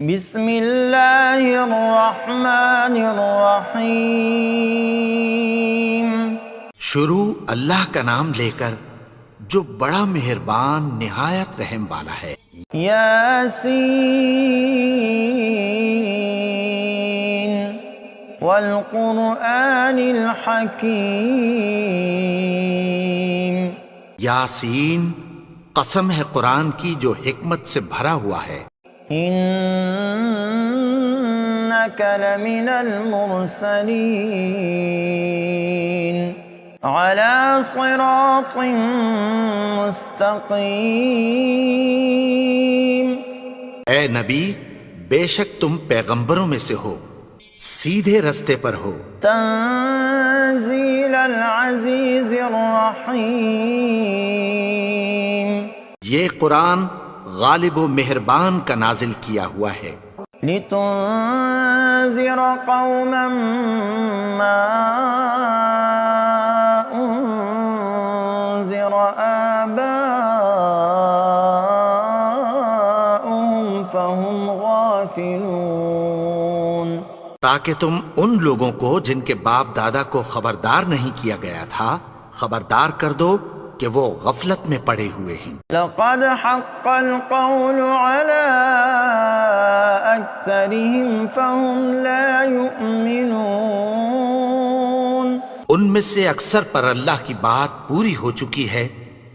بسم اللہ الرحمن الرحیم۔ شروع اللہ کا نام لے کر جو بڑا مہربان نہایت رحم والا ہے۔ یاسین والقرآن الحکیم۔ یاسین، قسم ہے قرآن کی جو حکمت سے بھرا ہوا ہے۔ انک لمن المرسلین علی صراط مستقیم۔ اے نبی، بے شک تم پیغمبروں میں سے ہو، سیدھے رستے پر ہو۔ تنزیل العزیز الرحیم۔ یہ قرآن غالب و مہربان کا نازل کیا ہوا ہے۔ لتنذر قوما ما انذر آباؤهم فهم غافلون۔ تاکہ تم ان لوگوں کو جن کے باپ دادا کو خبردار نہیں کیا گیا تھا خبردار کر دو کہ وہ غفلت میں پڑے ہوئے ہیں۔ لقد حق القول على اکثرهم فهم لا يؤمنون۔ ان میں سے اکثر پر اللہ کی بات پوری ہو چکی ہے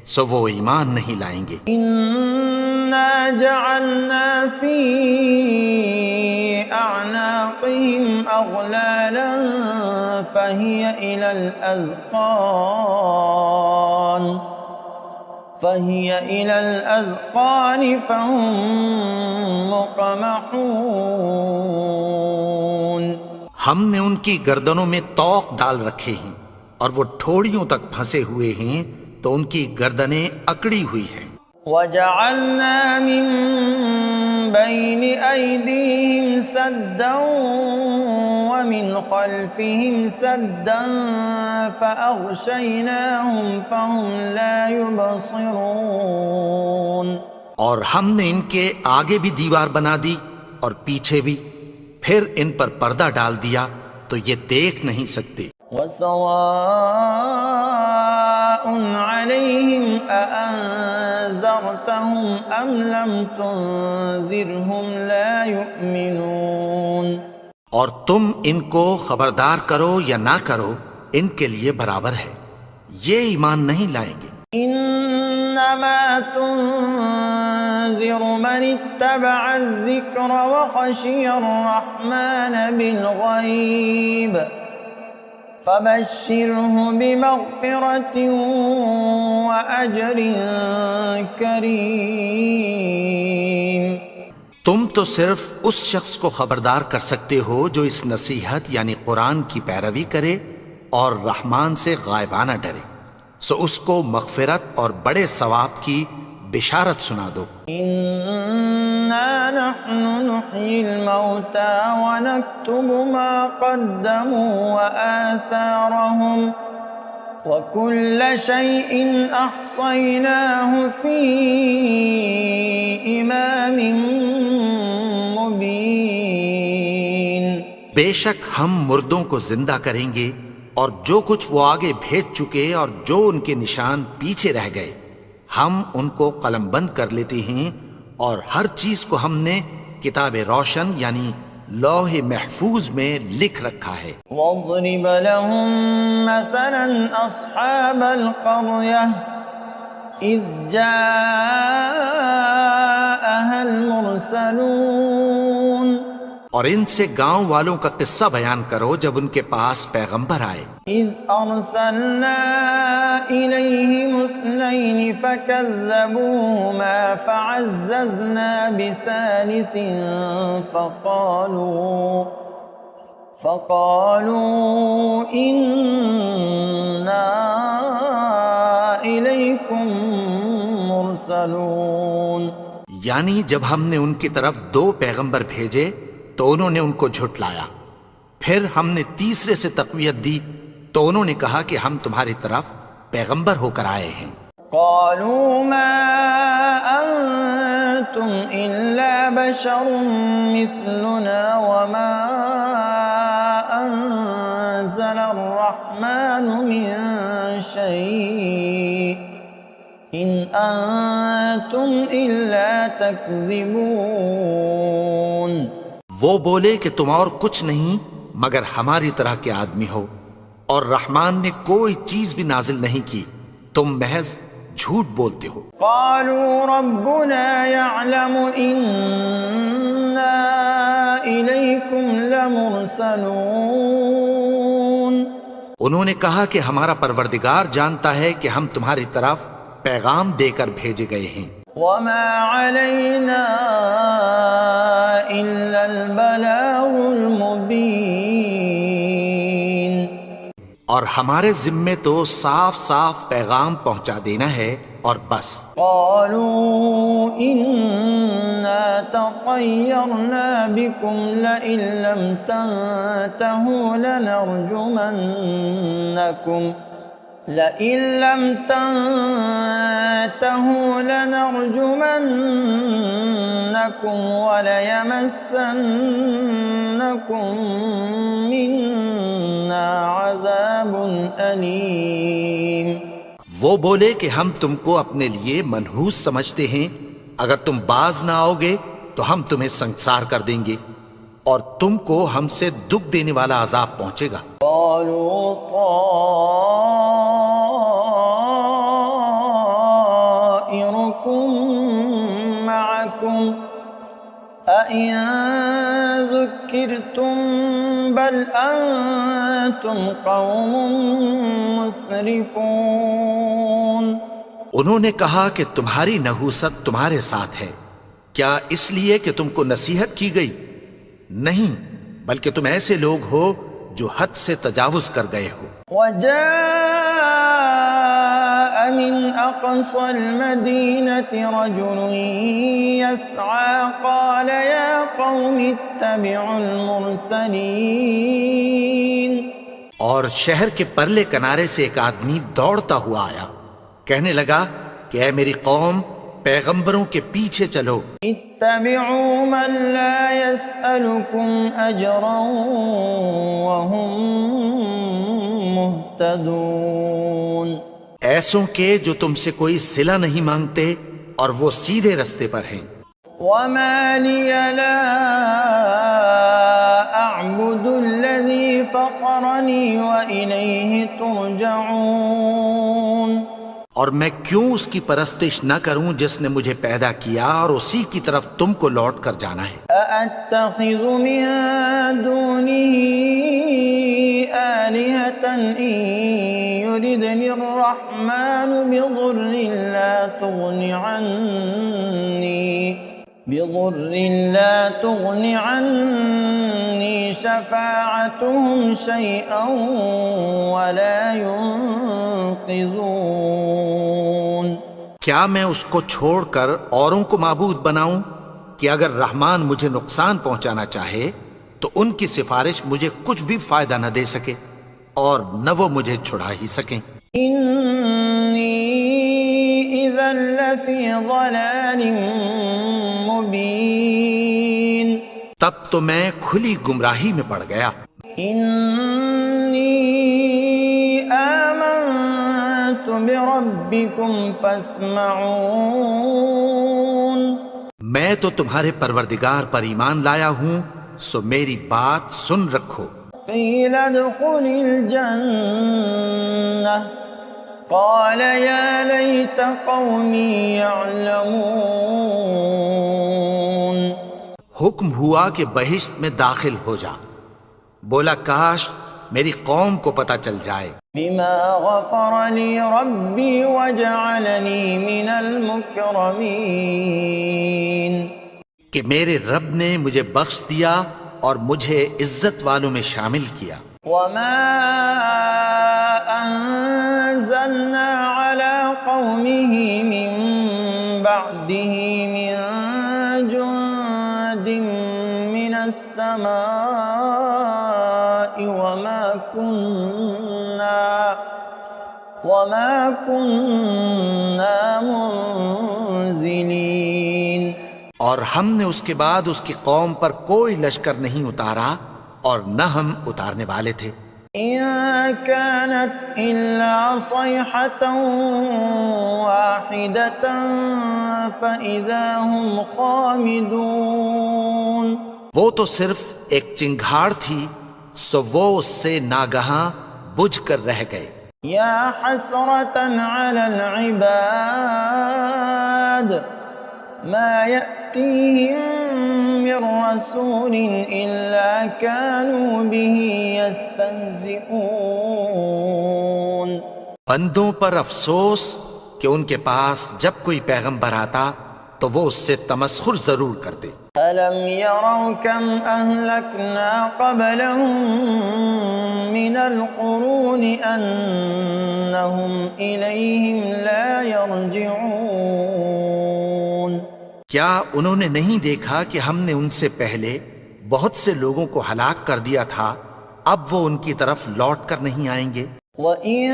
سو وہ ایمان نہیں لائیں گے۔ انا جعلنا في اعناقهم اغلالا فهي الى الاذقان فهم مقمحون۔ ہم نے ان کی گردنوں میں طوق ڈال رکھے ہیں اور وہ ٹھوڑیوں تک پھنسے ہوئے ہیں تو ان کی گردنیں اکڑی ہوئی ہیں۔ وَجَعَلْنَا مِن بَيْنِ أَيْدِيهِمْ سَدًّا وَمِنْ خَلْفِهِمْ سَدًّا فَأَغْشَيْنَاهُمْ فَهُمْ لَا يُبْصِرُونَ۔ اور ہم نے ان کے آگے بھی دیوار بنا دی اور پیچھے بھی، پھر ان پر پردہ ڈال دیا تو یہ دیکھ نہیں سکتے۔ وَسَوَاءٌ عَلَيْهِمْ أَأَنذَرْتَهُمْ أَمْ لَمْ تُنذِرْهُمْ لَا يُؤْمِنُونَ۔ اور تم ان کو خبردار کرو یا نہ کرو ان کے لیے برابر ہے، یہ ایمان نہیں لائیں گے۔ انما تنذر من اتبع الذکر وخشی الرحمن بالغیب فبشرہ بمغفرۃ واجر کریم۔ تم تو صرف اس شخص کو خبردار کر سکتے ہو جو اس نصیحت یعنی قرآن کی پیروی کرے اور رحمان سے غائبانہ ڈرے، سو اس کو مغفرت اور بڑے ثواب کی بشارت سنا دو۔ انا نحن نحیی الموتى ونکتب ما قدموا وآثارهم وكل شيء احصیناه فی امام مبین۔ بے شک ہم مردوں کو زندہ کریں گے اور جو کچھ وہ آگے بھیج چکے اور جو ان کے نشان پیچھے رہ گئے ہم ان کو قلم بند کر لیتے ہیں، اور ہر چیز کو ہم نے کتاب روشن یعنی لوح محفوظ میں لکھ رکھا ہے۔ وَاضْرِبْ لَهُمْ مَثَلًا أَصْحَابَ الْقَرْيَةِ إِذْ جَاءَهَا الْمُرْسَلُونَ۔ اور ان سے گاؤں والوں کا قصہ بیان کرو جب ان کے پاس پیغمبر آئے۔ إِذْ أَرْسَلْنَا إِلَيْهِمُ اثْنَيْنِ فَكَذَّبُوهُمَا فَعَزَّزْنَا بِثَالِثٍ فَقَالُوا إِنَّا إِلَيْكُمْ مُرْسَلُونَ۔ یعنی جب ہم نے ان کی طرف 2 پیغمبر بھیجے تو انہوں نے ان کو جھٹلایا، پھر ہم نے تیسرے سے تقویت دی تو انہوں نے کہا کہ ہم تمہاری طرف پیغمبر ہو کر آئے ہیں۔ قالوا ما أنتم إلا بشر مثلنا وما أنزل الرحمن من شيء إن أنتم إلا تكذبون. وہ بولے کہ تم اور کچھ نہیں مگر ہماری طرح کے آدمی ہو، اور رحمان نے کوئی چیز بھی نازل نہیں کی، تم محض جھوٹ بولتے ہو. قالوا ربنا يعلم إنا إليكم لمرسلون. انہوں نے کہا کہ ہمارا پروردگار جانتا ہے کہ ہم تمہاری طرف پیغام دے کر بھیجے گئے ہیں. وما علينا إلا البلاغ المبين. اور ہمارے ذمے تو صاف صاف پیغام پہنچا دینا ہے اور بس. قالوا إنا تطيرنا بكم لئن لم تنتهوا لنرجمنكم وليمسنكم منا عذاب أليم. وہ بولے کہ ہم تم کو اپنے لیے منحوس سمجھتے ہیں، اگر تم باز نہ آؤ گے تو ہم تمہیں سنسار کر دیں گے اور تم کو ہم سے دکھ دینے والا عذاب پہنچے گا. قالوا طائركم معكم أئن ذكرتم بل أنتم قوم مسرفون. انہوں نے کہا کہ تمہاری نحوست تمہارے ساتھ ہے، کیا اس لیے کہ تم کو نصیحت کی گئی؟ نہیں، بلکہ تم ایسے لوگ ہو جو حد سے تجاوز کر گئے ہو. وجاء من أقصى المدينة رجل يسعى قال يا قوم اتبعوا المرسلين. اور شہر کے پرلے کنارے سے ایک آدمی دوڑتا ہوا آیا، کہنے لگا کہ اے میری قوم، پیغمبروں کے پیچھے چلو. اتبعوا من لا يسألكم أجرا وهم مهتدون. ایسوں کے جو تم سے کوئی صلہ نہیں مانگتے اور وہ سیدھے رستے پر ہیں. وما لي لا أعبد الذي فطرني وإليه ترجعون. اور میں کیوں اس کی پرستش نہ کروں جس نے مجھے پیدا کیا اور اسی کی طرف تم کو لوٹ کر جانا ہے. أأتخذ من دونه آلهة إن يردني الرحمن بضر لا تغن عني شفاعتهم شيئا ولا ينقذون. کیا میں اس کو چھوڑ کر اوروں کو معبود بناؤں کہ اگر رحمان مجھے نقصان پہنچانا چاہے تو ان کی سفارش مجھے کچھ بھی فائدہ نہ دے سکے اور نہ وہ مجھے چھڑا ہی سکیں. إني إذا لفي ضلال مبين. تب تو میں کھلی گمراہی میں پڑ گیا. إني آمنت بربكم فاسمعون. میں تو تمہارے پروردگار پر ایمان لایا ہوں، سو میری بات سن رکھو. قيل ادخل الجنة قال يا ليت قومي يعلمون. حکم ہوا کہ بہشت میں داخل ہو جا. بولا کاش میری قوم کو پتہ چل جائے. بما غفر لي ربي وجعلني من المكرمين. کہ میرے رب نے مجھے بخش دیا اور مجھے عزت والوں میں شامل کیا. وما أنزلنا على قومه من بعده من جند من السماء وما كنا منزلين. اور ہم نے اس کے بعد اس کی قوم پر کوئی لشکر نہیں اتارا اور نہ ہم اتارنے والے تھے۔ إن كانت إلا صيحة واحدة فإذا هم خامدون۔ وہ تو صرف ایک چنگھاڑ تھی، سو وہ اس سے ناگہاں بجھ کر رہ گئے۔ یا حسرة على العباد ما يأتيهم من رسول إلا كانوا به يستهزئون۔ بندوں پر افسوس کہ ان کے پاس جب کوئی پیغمبر آتا تو وہ اس سے تمسخر ضرور کرتے۔ أَلَمْ يَرَوْا كَمْ أَهْلَكْنَا قَبْلَهُمْ مِنَ الْقُرُونِ أَنَّهُمْ إِلَيْهِمْ لَا يَرْجِعُونَ۔ کیا انہوں نے نہیں دیکھا کہ ہم نے ان سے پہلے بہت سے لوگوں کو ہلاک کر دیا تھا، اب وہ ان کی طرف لوٹ کر نہیں آئیں گے؟ وَإِن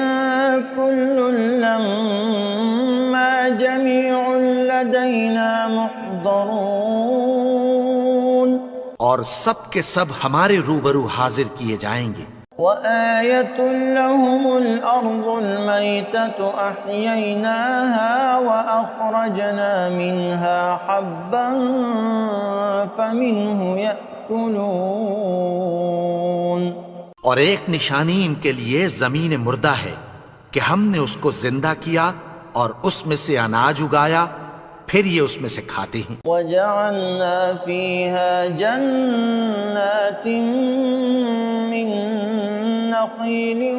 كُلٌّ لَّمَّا جَمِيعٌ لَّدَيْنَا مُحْضَرُونَ۔ اور سب کے سب ہمارے روبرو حاضر کیے جائیں گے۔ وَآيَةٌ لَّهُمُ الْأَرْضُ الْمَيْتَةُ أَحْيَيْنَاهَا وَأَخْرَجْنَا مِنْهَا حَبًّا فَمِنْهُ يَأْكُلُونَ۔ اور ایک نشانی ان کے لیے زمین مردہ ہے کہ ہم نے اس کو زندہ کیا اور اس میں سے اناج اگایا، پھر یہ اس میں سے کھاتے ہیں۔ وَجَعَلْنَا فِيهَا جَنَّاتٍ مِّن نَخِيلٍ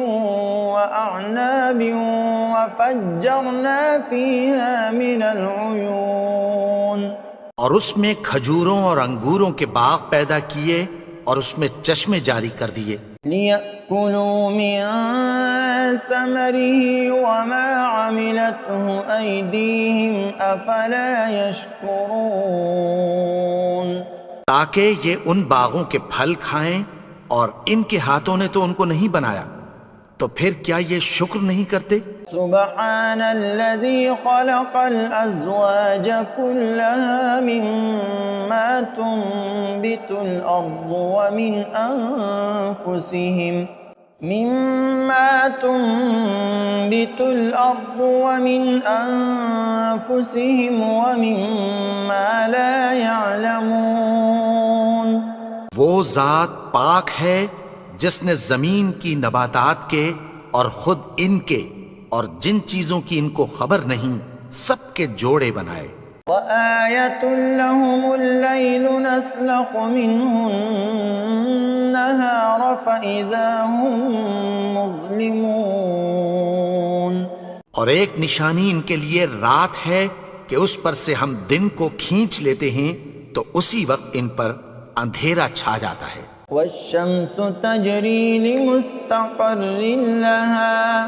وَأَعْنَابٍ وَفَجَّرْنَا فِيهَا مِنَ الْعُيُونِ۔ اور اس میں کھجوروں اور انگوروں کے باغ پیدا کیے اور اس میں چشمے جاری کر دیے۔ لِيَأْكُلُوا مِن ثَمَرِهِ وَمَا عَمِلَتْهُ أَيْدِيهِمْ أَفَلَا يَشْكُرُونَ۔ تاکہ یہ ان باغوں کے پھل کھائیں، اور ان کے ہاتھوں نے تو ان کو نہیں بنایا، تو پھر کیا یہ شکر نہیں کرتے؟ سبحان الذي خلق الأزواج كلها مما تنبت الأرض ومن أنفسهم ومما لا يعلمون۔ وہ ذات پاک ہے جس نے زمین کی نباتات کے اور خود ان کے اور جن چیزوں کی ان کو خبر نہیں سب کے جوڑے بنائے۔ وَآيَةٌ لَّهُمُ اللَّيْلُ نَسْلَخُ مِنْهُ النَّهَارَ فَإِذَا هُم مُظْلِمُونَ۔ اور ایک نشانی ان کے لیے رات ہے کہ اس پر سے ہم دن کو کھینچ لیتے ہیں تو اسی وقت ان پر اندھیرا چھا جاتا ہے۔ وَالشَّمْسُ تَجْرِي لِمُسْتَقَرٍّ لَّهَا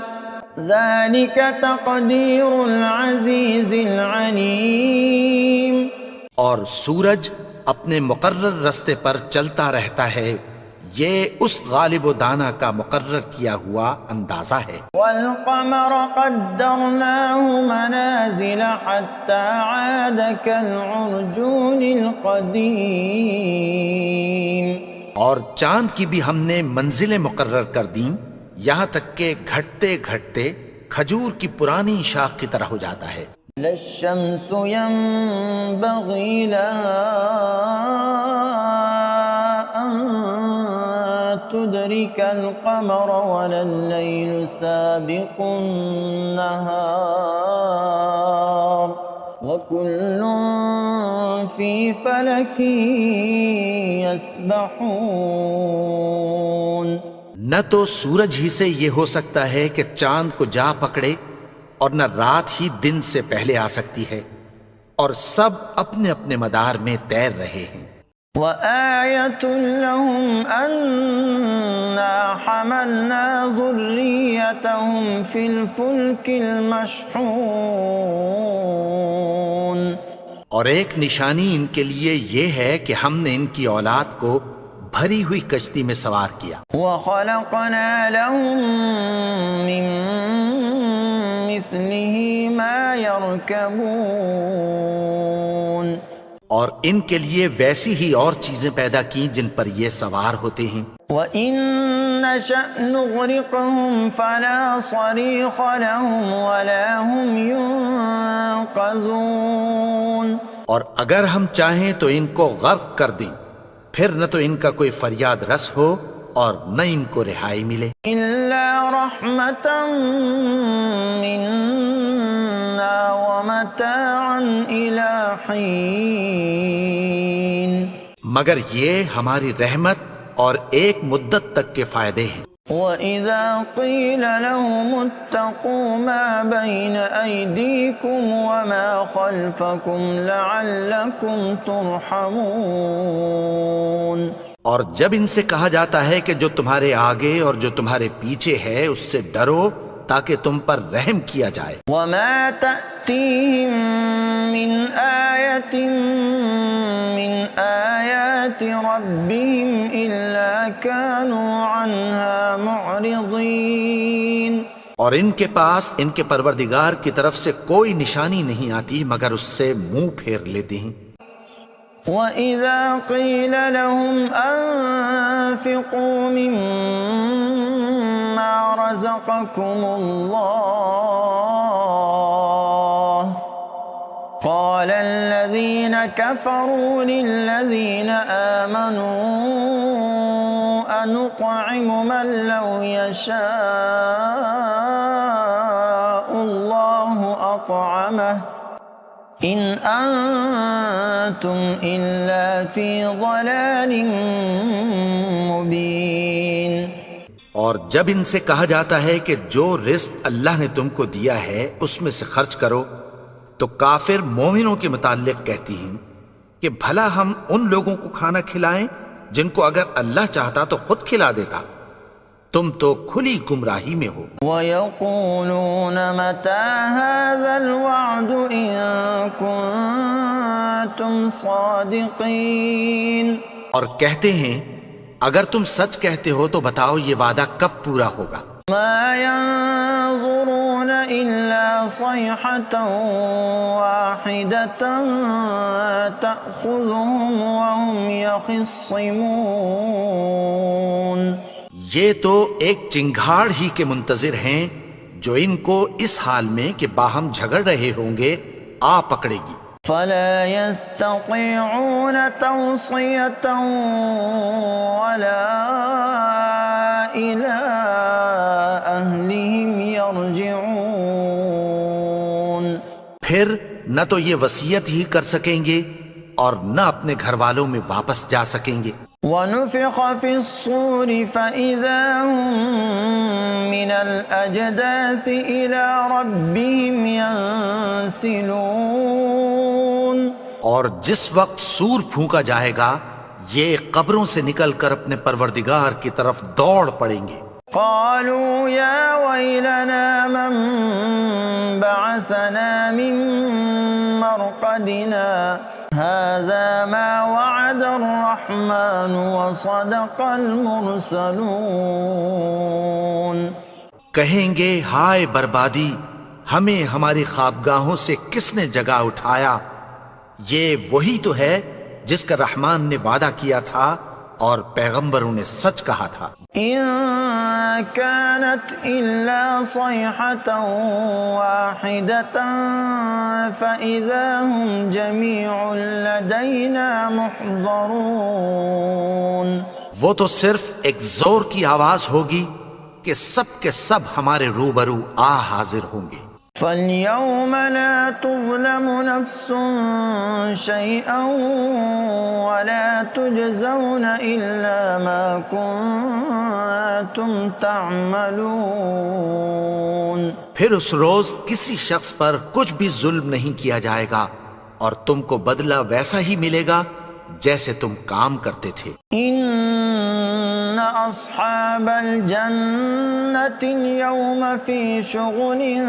ذَلِكَ تَقْدِيرُ الْعَزِيزِ الْعَلِيمِ۔ اور سورج اپنے مقرر رستے پر چلتا رہتا ہے، یہ اس غالب و دانا کا مقرر کیا ہوا اندازہ ہے۔ وَالْقَمَرَ قَدَّرْنَاهُ مَنَازِلَ حَتَّى عَادَ كَالْعُرْجُونِ الْقَدِيمِ۔ اور چاند کی بھی ہم نے منزلیں مقرر کر دیں، یہاں تک کہ گھٹتے گھٹتے کھجور کی پرانی شاخ کی طرح ہو جاتا ہے۔ لَا الشَّمْسُ يَنبَغِي لَهَا أَن تُدْرِكَ الْقَمَرَ وَلَا اللَّيْلُ سَابِقُ النَّهَارِ وَكُلٌّ فِي فَلَكٍ يَسْبَحُونَ۔ نہ تو سورج ہی سے یہ ہو سکتا ہے کہ چاند کو جا پکڑے، اور نہ رات ہی دن سے پہلے آ سکتی ہے، اور سب اپنے اپنے مدار میں تیر رہے ہیں۔ وَآيَةٌ لَّهُمْ أَنَّا حَمَلْنَا ذُرِّيَّتَهُمْ فِي الْفُلْكِ الْمَشْحُونِ۔ اور ایک نشانی ان کے لیے یہ ہے کہ ہم نے ان کی اولاد کو بھری ہوئی کشتی میں سوار کیا۔ وَخَلَقْنَا لَهُم مِّن مِّثْلِهِ مَا يَرْكَبُونَ۔ اور ان کے لیے ویسی ہی اور چیزیں پیدا کی جن پر یہ سوار ہوتے ہیں. وَإِن نَّشَأْ نُغْرِقْهُمْ فَلَا صَرِيخَ لَهُمْ وَلَا هُمْ يُنقَذُونَ. اور اگر ہم چاہیں تو ان کو غرق کر دیں، پھر نہ تو ان کا کوئی فریاد رس ہو اور نہ ان کو رہائی ملے. إِلَّا رَحْمَةً مِّنَّا وَمَتَاعًا إِلَىٰ حِينٍ. مگر یہ ہماری رحمت اور ایک مدت تک کے فائدے ہیں. وَإِذَا قِيلَ لَهُمُ اتَّقُوا مَا بَيْنَ أَيْدِيكُمْ وَمَا خَلْفَكُمْ لَعَلَّكُمْ تُرْحَمُونَ. اور جب ان سے کہا جاتا ہے کہ جو تمہارے آگے اور جو تمہارے پیچھے ہے اس سے ڈرو تاکہ تم پر رحم کیا جائے. وَمَا تَأْتِيهِم مِّنْ آيَةٍ مِّنْ آيَاتِ رَبِّهِمْ إِلَّا كَانُوا عَنْهَا مُعْرِضِينَ. اور ان کے پاس ان کے پروردگار کی طرف سے کوئی نشانی نہیں آتی مگر اس سے منہ پھیر لیتے ہیں. وَإِذَا قِيلَ لَهُمْ أَنفِقُوا مِمَّا رَزَقَكُمُ اللَّهُ قَالَ الَّذِينَ كَفَرُوا لِلَّذِينَ آمَنُوا أَنُطْعِمُ مَن لَّوْ يَشَاءُ اللَّهُ أَطْعَمَهُ إِنْ أَنتُمْ إِلَّا فِي ضَلَالٍ مُبِينٍ. اور جب ان سے کہا جاتا ہے کہ جو رزق اللہ نے تم کو دیا ہے اس میں سے خرچ کرو تو کافر مومنوں کے متعلق کہتی ہیں کہ بھلا ہم ان لوگوں کو کھانا کھلائیں جن کو اگر اللہ چاہتا تو خود کھلا دیتا. تم تو کھلی گمراہی میں ہو. وَيَقُولُونَ مَتَىٰ هَٰذَا الْوَعْدُ إِن كُنتُمْ صَادِقِينَ. اور کہتے ہیں اگر تم سچ کہتے ہو تو بتاؤ یہ وعدہ کب پورا ہوگا. مَا يَنظُرُونَ إِلَّا صَيْحَةً وَاحِدَةً تَأْخُذُهُمْ وَهُمْ يَخِصِّمُونَ. یہ تو ایک چنگھاڑ ہی کے منتظر ہیں جو ان کو اس حال میں کہ باہم جھگڑ رہے ہوں گے آ پکڑے گی. فَلَا يَسْتَطِيعُونَ تَوْصِيَةً وَلَا إِلَىٰ أَهْلِهِمْ يَرْجِعُونَ. پھر نہ تو یہ وصیت ہی کر سکیں گے اور نہ اپنے گھر والوں میں واپس جا سکیں گے. وَنُفِخَ فِي الصُّورِ فَإِذَا هُم مِّنَ الْأَجْدَاثِ إِلَىٰ رَبِّهِمْ يَنسِلُونَ. اور جس وقت سور پھونکا جائے گا یہ قبروں سے نکل کر اپنے پروردگار کی طرف دوڑ پڑیں گے. قالوا يا ويلنا من بعثنا من مرقدنا هذا ما وعد الرحمن وصدق المرسلون. کہیں گے ہائے بربادی، ہمیں ہماری خوابگاہوں سے کس نے جگا اٹھایا؟ یہ وہی تو ہے جس کا رحمان نے وعدہ کیا تھا اور پیغمبروں نے سچ کہا تھا. إن كانت إلا صيحة واحدة فإذا هم جميع لدينا محضرون. وہ تو صرف ایک زور کی آواز ہوگی کہ سب کے سب ہمارے روبرو آ حاضر ہوں گے. فَالْيَوْمَ لَا تُظْلَمُ نَفْسٌ شَيْئًا وَلَا تُجْزَوْنَ إِلَّا مَا كُنتُمْ تَعْمَلُونَ. پھر اس روز کسی شخص پر کچھ بھی ظلم نہیں کیا جائے گا اور تم کو بدلہ ویسا ہی ملے گا جیسے تم کام کرتے تھے. إِنَّ أَصْحَابَ الْجَنَّةِ الْيَوْمَ فِي شُغُلٍ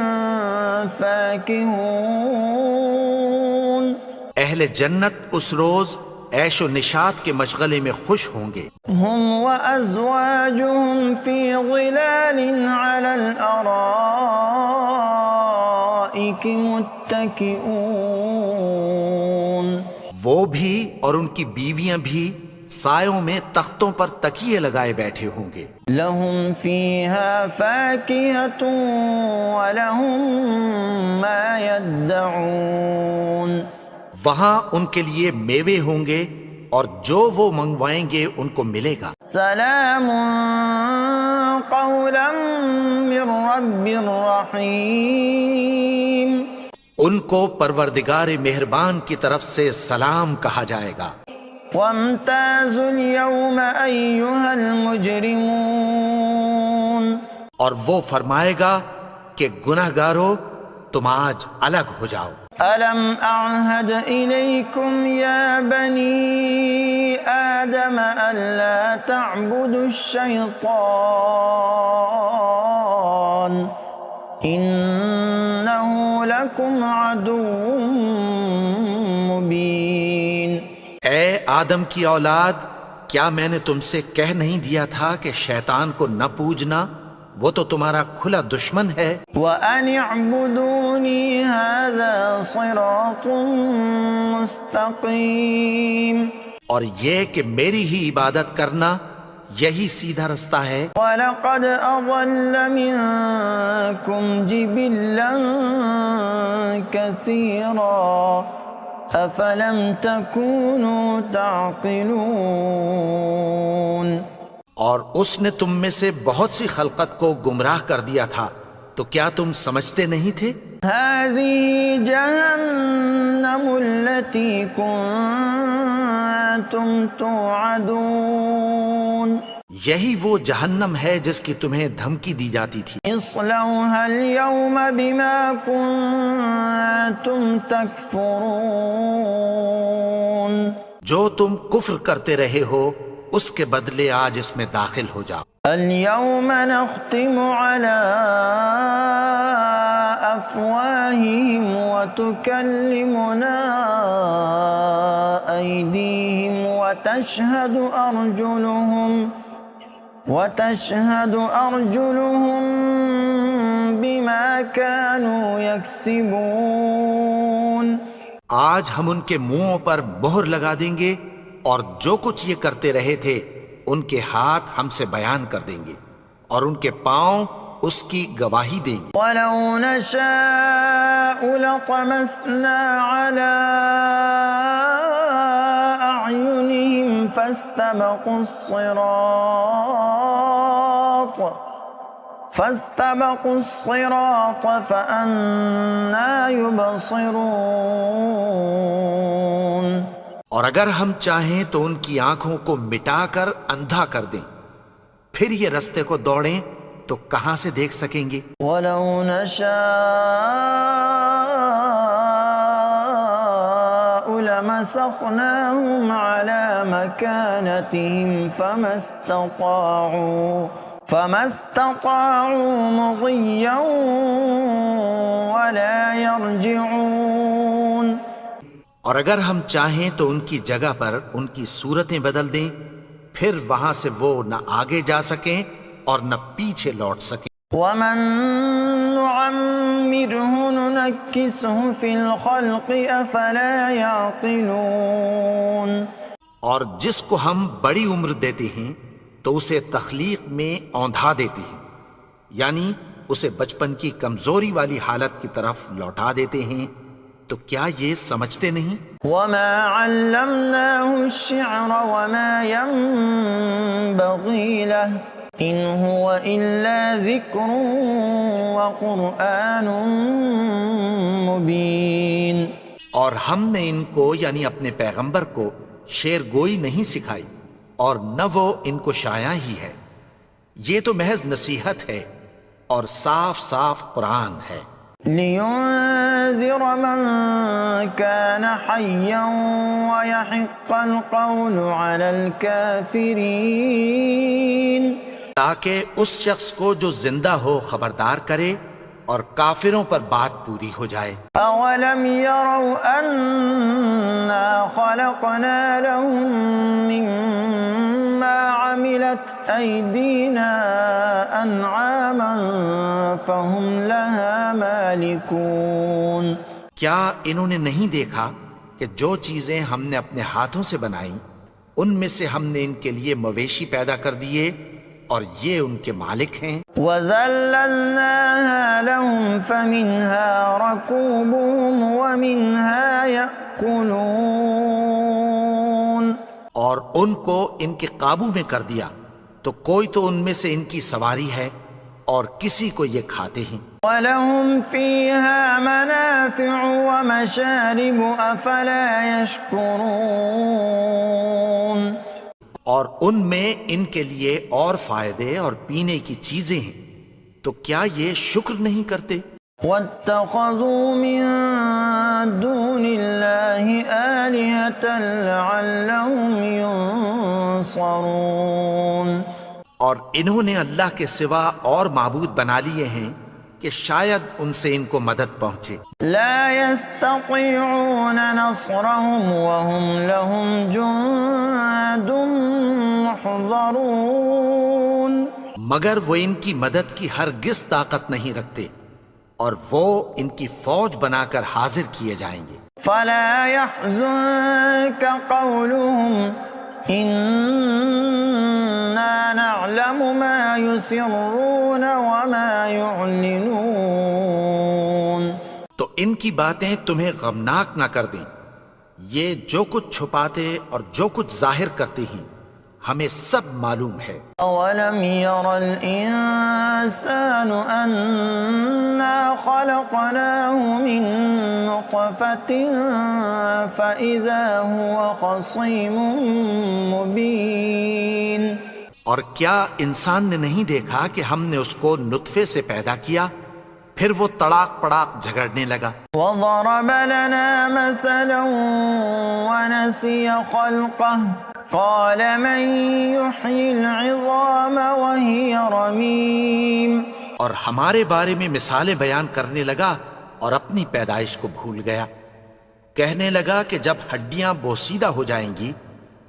فَاكِهُونَ. اہل جنت اس روز عیش و نشاط کے مشغلے میں خوش ہوں گے. هُمْ وَأَزْوَاجُهُمْ فِي ظِلَالٍ عَلَى الْأَرَائِكِ مُتَّكِئُونَ. وہ بھی اور ان کی بیویاں بھی سایوں میں تختوں پر تکیے لگائے بیٹھے ہوں گے. لهم فيها فاكهة ولهم ما يدعون. وہاں ان کے لیے میوے ہوں گے اور جو وہ منگوائیں گے ان کو ملے گا. سلام قولا من رب رحیم. ان کو پروردگار مہربان کی طرف سے سلام کہا جائے گا. وامتازوا اليوم أيها المجرمون. اور وہ فرمائے گا کہ گنہگارو تم آج الگ ہو جاؤ. ألم أعهد إليكم يا بني آدم ألا تعبدوا الشيطان إنه لكم عدو مبين. اے آدم کی اولاد، کیا میں نے تم سے کہہ نہیں دیا تھا کہ شیطان کو نہ پوجنا، وہ تو تمہارا کھلا دشمن ہے. وَأَنِ اعْبُدُونِي هَذَا صِرَاطٌ مُسْتَقِيمٌ. اور یہ کہ میری ہی عبادت کرنا یہی سیدھا رستہ ہے. وَلَقَدْ أَضَلَّ مِنكُمْ جِبِلًّا كَثِيرًا أَفَلَمْ تَكُونُوا تَعْقِلُونَ. اور اس نے تم میں سے بہت سی خلقت کو گمراہ کر دیا تھا، تو کیا تم سمجھتے نہیں تھے؟ هذه جهنم التي كنتم توعدون. یہی وہ جہنم ہے جس کی تمہیں دھمکی دی جاتی تھی. اصلوها اليوم بما كنتم تكفرون. جو تم کفر کرتے رہے ہو اس کے بدلے آج اس میں داخل ہو جاؤ. اليوم نختم على أفواههم وتكلمنا أيديهم وتشهد أرجلهم بما كانوا يكسبون. آج ہم ان کے منہوں پر مہر لگا دیں گے اور جو کچھ یہ کرتے رہے تھے ان کے ہاتھ ہم سے بیان کر دیں گے اور ان کے پاؤں اس کی گواہی دیں گے. وَلَوْ نَشَاءُ لَطَمَسْنَا عَلَىٰ أَعْيُنِهِمْ فَاسْتَبَقُوا الصِّرَاطَ فَأَنَّىٰ يُبْصِرُونَ. اور اگر ہم چاہیں تو ان کی آنکھوں کو مٹا کر اندھا کر دیں، پھر یہ رستے کو دوڑیں تو کہاں سے دیکھ سکیں گے. وَلَوْ نَشَاءُ لَمَسَخْنَاهُمْ عَلَى مَكَانَتِهِمْ فَمَا اسْتَطَاعُوا مُضِيًّا وَلَا يَرْجِعُونَ. اور اگر ہم چاہیں تو ان کی جگہ پر ان کی صورتیں بدل دیں، پھر وہاں سے وہ نہ آگے جا سکیں اور نہ پیچھے لوٹ سکیں. وَمَن نُعَمِّرْهُ نُنَكِّسْهُ فِي الْخَلْقِ أَفَلَا يَعْقِلُونَ. اور جس کو ہم بڑی عمر دیتے ہیں تو اسے تخلیق میں اوندھا دیتے ہیں، یعنی اسے بچپن کی کمزوری والی حالت کی طرف لوٹا دیتے ہیں. تو کیا یہ سمجھتے نہیں؟ وَمَا عَلَّمْنَاهُ الشِّعْرَ وَمَا يَنبَغِي لَهُ إِنْ هُوَ إِلَّا ذِكْرٌ وَقُرْآنٌ مُبِينٌ. اور ہم نے ان کو یعنی اپنے پیغمبر کو شعر گوئی نہیں سکھائی اور نہ وہ ان کو شایع ہی ہے، یہ تو محض نصیحت ہے اور صاف صاف قرآن ہے. لِيُنذِرَ مَن كَانَ حَيًّا وَيَحِقَّ الْقَوْلُ عَلَى الْكَافِرِينَ. تاکہ اس شخص کو جو زندہ ہو خبردار کرے اور کافروں پر بات پوری ہو جائے. أَوَلَمْ يَرَوْا أَنَّا خَلَقْنَا لَهُم مِّمَّا عَمِلَتْ أَيْدِينَا أَنْعَامًا فَهُمْ لَهَا مَالِكُونَ. کیا انہوں نے نہیں دیکھا کہ جو چیزیں ہم نے اپنے ہاتھوں سے بنائیں ان میں سے ہم نے ان کے لیے مویشی پیدا کر دیے اور یہ ان کے مالک ہیں. وَذَلَّلْنَاهَا لَهُمْ فَمِنْهَا رَكُوبُهُمْ وَمِنْهَا يَأْكُلُونَ. اور ان کو ان کے قابو میں کر دیا تو کوئی تو ان میں سے ان کی سواری ہے اور کسی کو یہ کھاتے ہیں. وَلَهُمْ فِيهَا مَنَافِعُ وَمَشَارِبُ أَفَلَا يَشْكُرُونَ. اور ان میں ان کے لیے اور فائدے اور پینے کی چیزیں ہیں تو کیا یہ شکر نہیں کرتے؟ وَاتَّخَذُوا مِن دُونِ اللَّهِ آلِهَةً لَعَلَّهُمْ يُنصَرُونَ. اور انہوں نے اللہ کے سوا اور معبود بنا لیے ہیں کہ شاید ان سے ان کو مدد پہنچے. لا يستطيعون نصرهم وهم لهم جند محضرون. مگر وہ ان کی مدد کی ہرگز طاقت نہیں رکھتے اور وہ ان کی فوج بنا کر حاضر کیے جائیں گے. فلا يحزنك قولهم إنا نعلم ما يسرون وما يعلنون. تو ان کی باتیں تمہیں غمناک نہ کر دیں. یہ جو کچھ چھپاتے اور جو کچھ ظاہر کرتے ہیں ہمیں سب معلوم ہے. أولم ير الإنسان أنا خلقناه من نطفة فإذا هو خصيم مبين. اور کیا انسان نے نہیں دیکھا کہ ہم نے اس کو نطفے سے پیدا کیا پھر وہ تڑاک پڑاک جھگڑنے لگا. وضرب لنا مثلا ونسي خلقه قال من يحيي العظام وهي رميم. اور ہمارے بارے میں مثالیں بیان کرنے لگا اور اپنی پیدائش کو بھول گیا. کہنے لگا کہ جب ہڈیاں بوسیدہ ہو جائیں گی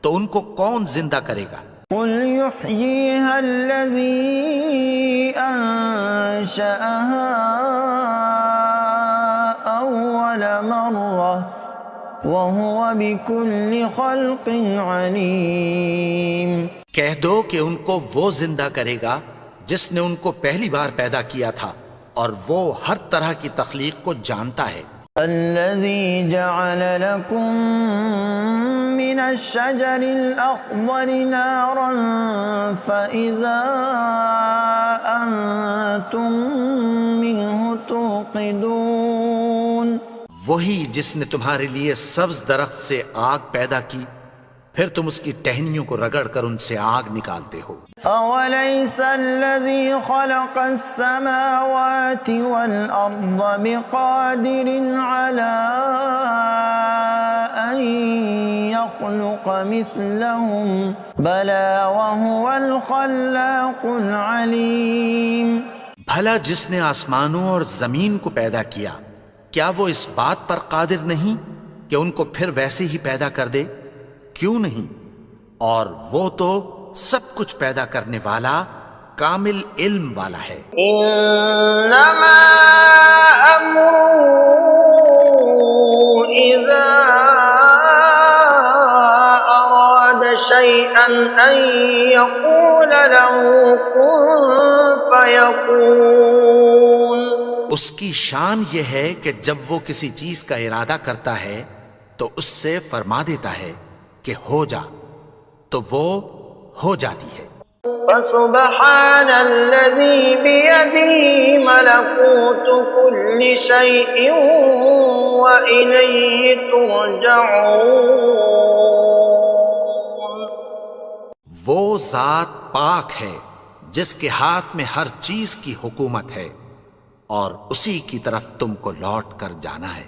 تو ان کو کون زندہ کرے گا؟ قل يحييها الذي أنشأها أول مرة وهو بكل خلق عليم. کہہ دو کہ ان کو وہ زندہ کرے گا جس نے ان کو پہلی بار پیدا کیا تھا اور وہ ہر طرح کی تخلیق کو جانتا ہے. الذي جعل لكم من الشجر الأخضر نارا فإذا أنتم منه توقدون. وہی جس نے تمہارے لیے سبز درخت سے آگ پیدا کی پھر تم اس کی ٹہنیوں کو رگڑ کر ان سے آگ نکالتے ہو. أوليس الذي خلق السماوات والأرض بقادر على أن يخلق مثلهم بلى وهو الخلاق العليم. بھلا جس نے آسمانوں اور زمین کو پیدا کیا کیا وہ اس بات پر قادر نہیں کہ ان کو پھر ویسے ہی پیدا کر دے؟ کیوں نہیں؟ اور وہ تو سب کچھ پیدا کرنے والا کامل علم والا ہے. انما امره اذا اراد شيئا ان يقول له كن فيكون. اس کی شان یہ ہے کہ جب وہ کسی چیز کا ارادہ کرتا ہے تو اس سے فرما دیتا ہے کہ ہو جا تو وہ ہو جاتی ہے. فسبحان الذي بيده ملكوت كل شيء وإليه ترجعون. وہ ذات پاک ہے جس کے ہاتھ میں ہر چیز کی حکومت ہے اور اسی کی طرف تم کو لوٹ کر جانا ہے.